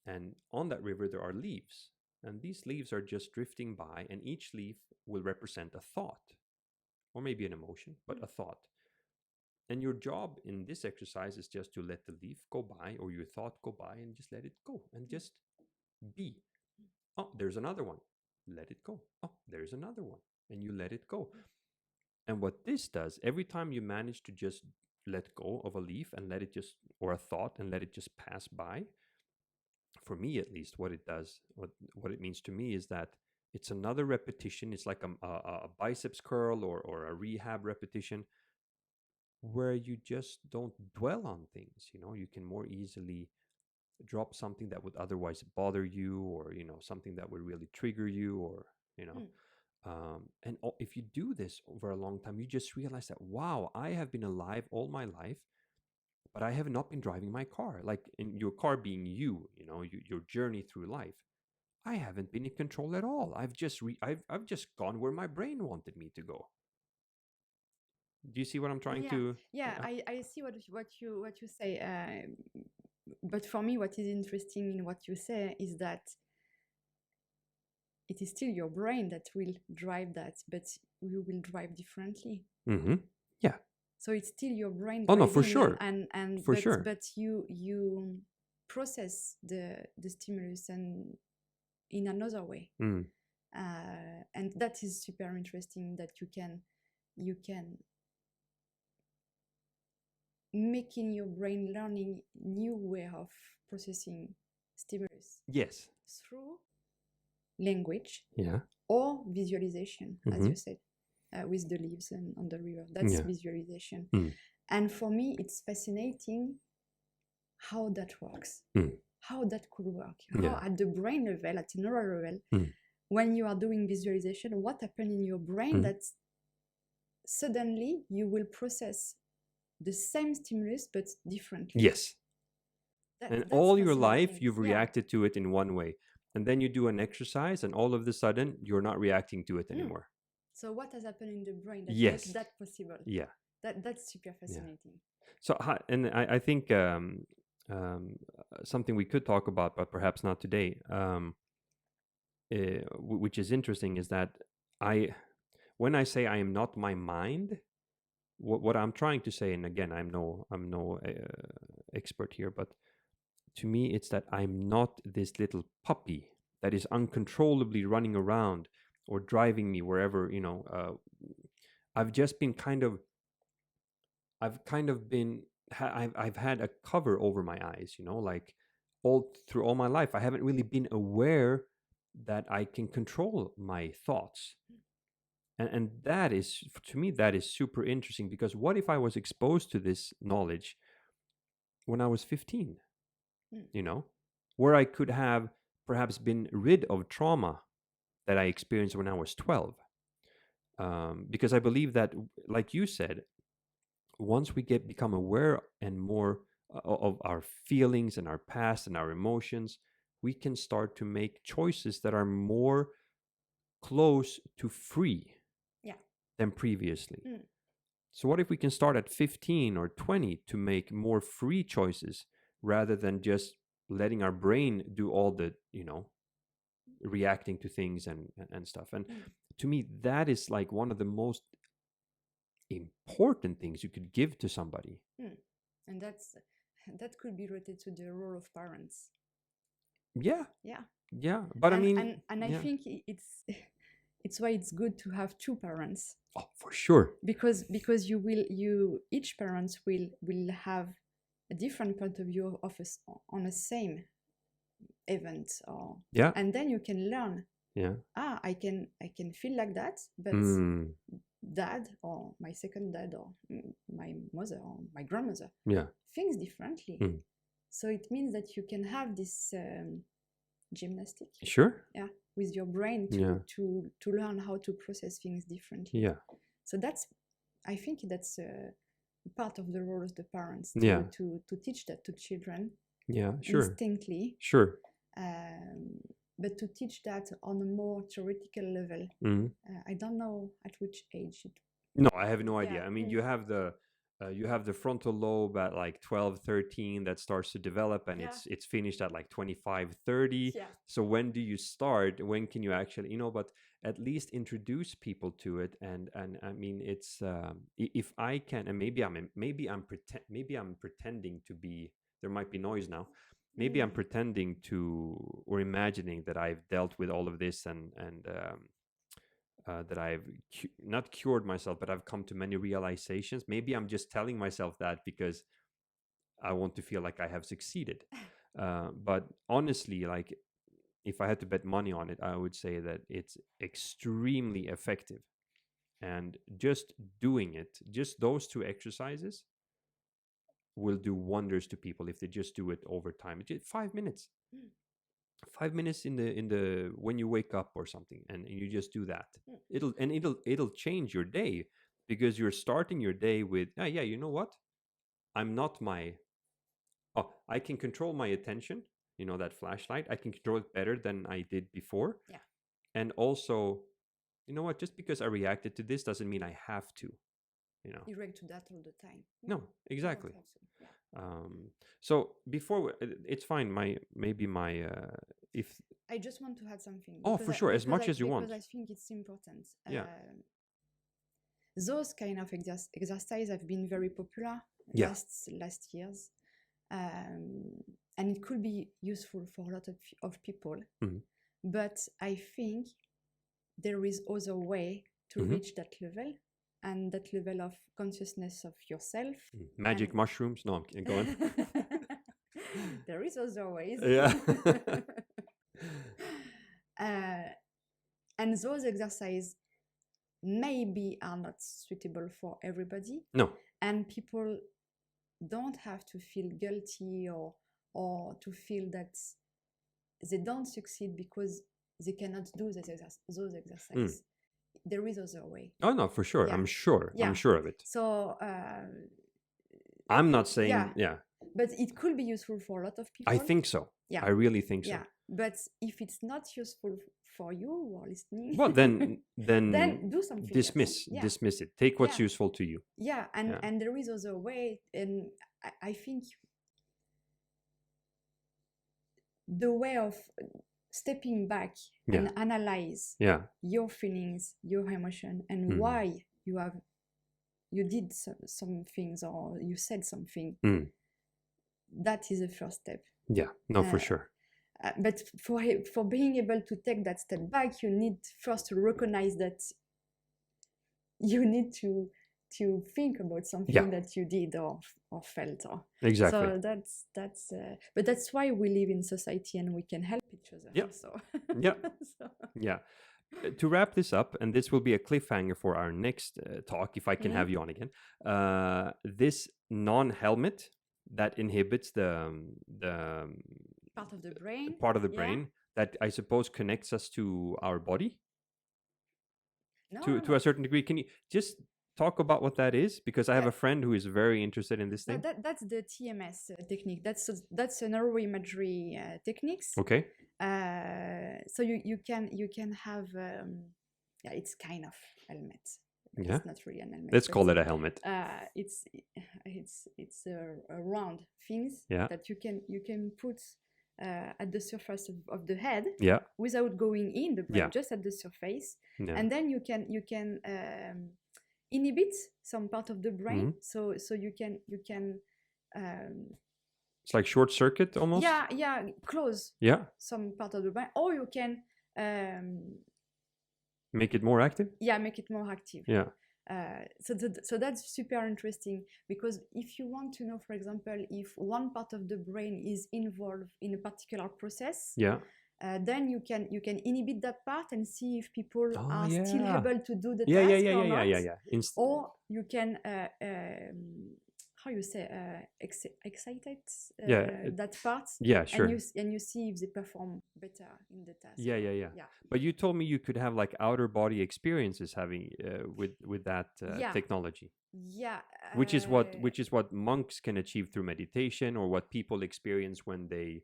and on that river there are leaves. And these leaves are just drifting by, and each leaf will represent a thought, or maybe an emotion, but a thought. And your job in this exercise is just to let the leaf go by, or your thought go by, and just let it go, and just be. Oh, there's another one. Let it go. Oh, there's another one. And you let it go. And what this does, every time you manage to just let go of a leaf and let it just, or a thought, and let it just pass by, for me at least, what it does, what it means to me, is that it's another repetition. It's like a biceps curl or a rehab repetition, where you just don't dwell on things. You can more easily drop something that would otherwise bother you, or something that would really trigger you, or If you do this over a long time, you just realize that, wow, I have been alive all my life, but I have not been driving my car. Like in your car being your journey through life. I haven't been in control at all. I've just gone where my brain wanted me to go. Do you see what I'm trying to? Yeah, I see what you say. But for me, what is interesting in what you say is that it is still your brain that will drive that, but you will drive differently. Mm-hmm. Yeah. So it's still your brain. Oh no, for sure. But you process the stimulus and in another way. And that is super interesting that you can make in your brain learning new way of processing stimulus. Yes. Through language. Yeah. Or visualization, as you said, with the leaves and on the river. That's visualization. And for me, it's fascinating how that works, how that could work, how at the brain level, at the neural level, when you are doing visualization, what happened in your brain that suddenly you will process the same stimulus but differently. Yes. And all your life you've reacted to it in one way, and then you do an exercise and all of a sudden you're not reacting to it anymore. So what has happened in the brain that makes that possible? Yeah. That's super fascinating. Yeah. So and I think something we could talk about, but perhaps not today, which is interesting, is that when I say I am not my mind, what I'm trying to say, and again, I'm no expert here, but to me, it's that I'm not this little puppy that is uncontrollably running around or driving me wherever, I've just been I've had a cover over my eyes, like all through all my life. I haven't really been aware that I can control my thoughts. And that is, to me, that is super interesting, because what if I was exposed to this knowledge when I was 15, where I could have perhaps been rid of trauma that I experienced when I was 12. Because I believe that, like you said, once we become aware and more of our feelings and our past and our emotions, we can start to make choices that are more close to free than previously. So what if we can start at 15 or 20 to make more free choices rather than just letting our brain do all the, reacting to things and stuff. And to me, that is like one of the most important things you could give to somebody. And that could be related to the role of parents. Yeah. But I think it's why it's good to have two parents. Oh, for sure. Because each parent will have a different point of view on the same event, and then you can learn. I can feel like that, but dad or my second dad or my mother or my grandmother thinks differently. So it means that you can have this gymnastic with your brain to learn how to process things differently. So I think that's part of the role of the parents to teach that to children instinctively. But to teach that on a more theoretical level, I don't know at which age. No, I have no idea. I mean, you have the frontal lobe at like 12, 13 that starts to develop, and it's finished at like 25, 30. So when do you start? When can you actually, but at least introduce people to it. And I mean, it's if I can, and maybe I'm pretending to be. There might be noise now. Maybe I'm pretending to, or imagining that I've dealt with all of this and that I've not cured myself, but I've come to many realizations. Maybe I'm just telling myself that because I want to feel like I have succeeded. But honestly, like if I had to bet money on it, I would say that it's extremely effective. And just doing it, just those two exercises will do wonders to people if they just do it over time. Just 5 minutes. 5 minutes in the when you wake up or something, and you just do that. Mm. It'll change your day, because you're starting your day with, yeah, you know what? I'm not my I can control my attention, that flashlight. I can control it better than I did before. Yeah. And also, you know what? Just because I reacted to this doesn't mean I have to, You react to that all the time. No, exactly. Don't have to. Yeah. So before it's fine. If I just want to add something. for sure, as much as you want. Because I think it's important. Yeah. Those kind of exercises have been very popular last years, and it could be useful for a lot of people. Mm-hmm. But I think there is other way to reach that level, and that level of consciousness of yourself. Magic mushrooms? No, I'm go on. There is other ways. Yeah. And those exercises maybe are not suitable for everybody. No. And people don't have to feel guilty or to feel that they don't succeed because they cannot do those exercises. There is other way. Oh no, for sure. Yeah. I'm sure. Yeah. I'm sure of it. So I'm not saying but it could be useful for a lot of people. I think so. Yeah. I really think so. Yeah. But if it's not useful for you who are listening, well, then do something. Dismiss it. Take what's useful to you. Yeah, and there is other way, and I think the way of stepping back and analyze your feelings, your emotion, and why you did some things or you said something. That is the first step. Yeah, no, for sure. But for being able to take that step back, you need first to recognize that you need to think about something that you did or felt. Exactly. So that's but that's why we live in society and we can help each other. Yeah. So. Yeah. Yeah. To wrap this up, and this will be a cliffhanger for our next talk, if I can have you on again. This non-helmet that inhibits the part of the brain, that I suppose connects us to our body to a certain degree. Can you just talk about what that is? Because I have a friend who is very interested in this thing. That's the TMS technique. That's a neuroimagery techniques. Okay. So you can have it's kind of helmet. Yeah. It's not really an helmet. Let's call it a helmet. It's a round things that you can put at the surface of the head without going in the brain, just at the surface, and then you can inhibit some part of the brain, so you can it's like short circuit almost. Close some part of the brain, or you can make it more active. Make it more active. So that's super interesting, because if you want to know, for example, if one part of the brain is involved in a particular process, then you can inhibit that part and see if people are still able to do the task or not. Or you can how you say excited that part. Sure. And you see if they perform better in the task. But you told me you could have like outer body experiences having with that technology. Which is what monks can achieve through meditation, or what people experience when they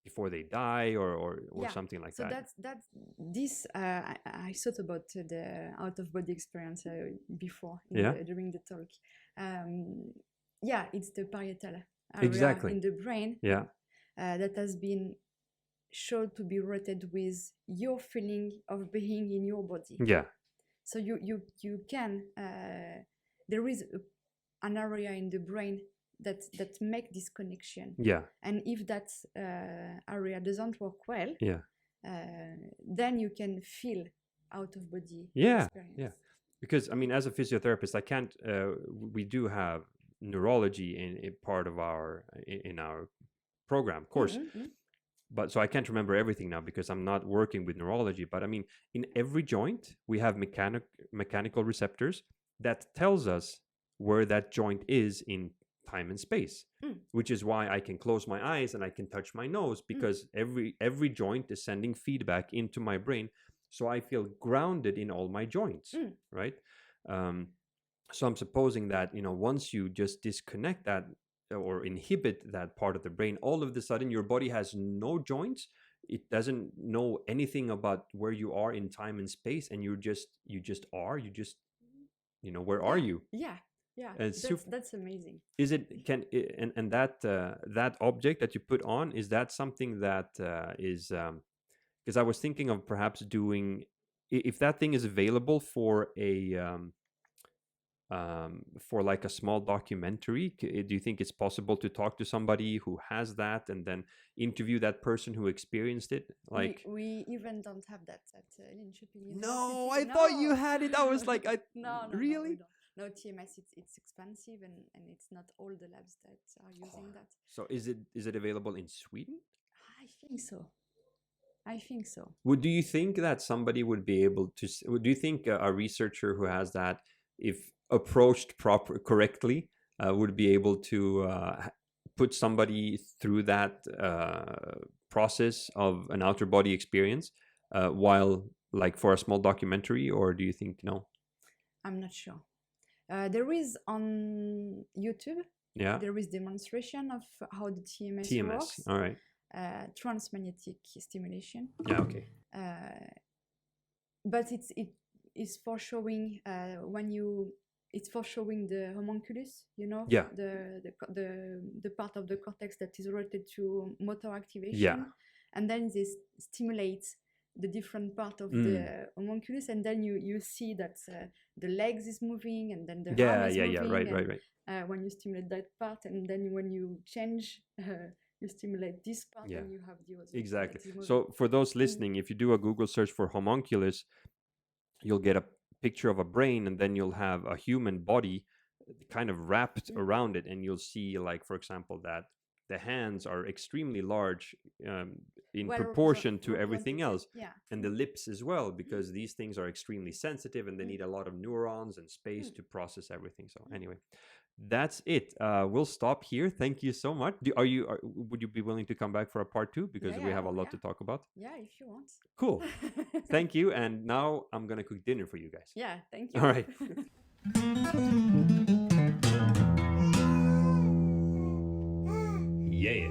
before they die or something like that. So that's this. I thought about the out of body experience before during the talk. It's the parietal area in the brain that has been shown to be related with your feeling of being in your body. So you can there is an area in the brain that make this connection. And if that area doesn't work well, then you can feel out of body experience. Because I mean, as a physiotherapist, I can't. We do have neurology in part of our program, of course. But so I can't remember everything now because I'm not working with neurology. But I mean, in every joint we have mechanical receptors that tells us where that joint is in time and space, which is why I can close my eyes and I can touch my nose, because every joint is sending feedback into my brain, so I feel grounded in all my joints, right? So I'm supposing that, you know, once you just disconnect that or inhibit that part of the brain, all of a sudden your body has no joints. It doesn't know anything about where you are in time and space, and you just are, you know, where are you? Yeah. And that's amazing. Is it and that object that you put on, is that something that is because I was thinking of perhaps doing, if that thing is available for a for like a small documentary, do you think it's possible to talk to somebody who has that and then interview that person who experienced it? Like, we even don't have that at Linköping University. No, I thought you had it. I was like, no, really? No, TMS, it's expensive, and it's not all the labs that are using that. So is it available in Sweden? I think so. Do you think that somebody would be able to? Do you think a researcher who has that, if approached correctly, would be able to put somebody through that process of an outer body experience while, like, for a small documentary, or do you think no? I'm not sure. There is on YouTube. Yeah. There is demonstration of how the TMS works. All right. Transmagnetic stimulation. Yeah. Okay. But it is for showing it's for showing the homunculus, you know. Yeah. The part of the cortex that is related to motor activation. Yeah. And then this stimulates the different part of the homunculus, and then you see that the legs is moving, and then the arm is moving. Right. When you stimulate that part, and then when you change, you stimulate this part, and you have the other. Exactly. So for those listening, if you do a Google search for homunculus, you'll get a picture of a brain, and then you'll have a human body kind of wrapped around it, and you'll see, like, for example, that the hands are extremely large in proportion to everything else, and the lips as well, because these things are extremely sensitive, and they need a lot of neurons and space to process everything. So anyway, that's it. We'll stop here. Thank you so much. Would you be willing to come back for a part 2, because we have a lot to talk about? Yeah, if you want. Cool. Thank you. And now I'm gonna cook dinner for you guys. Yeah, thank you. All right. Yeah.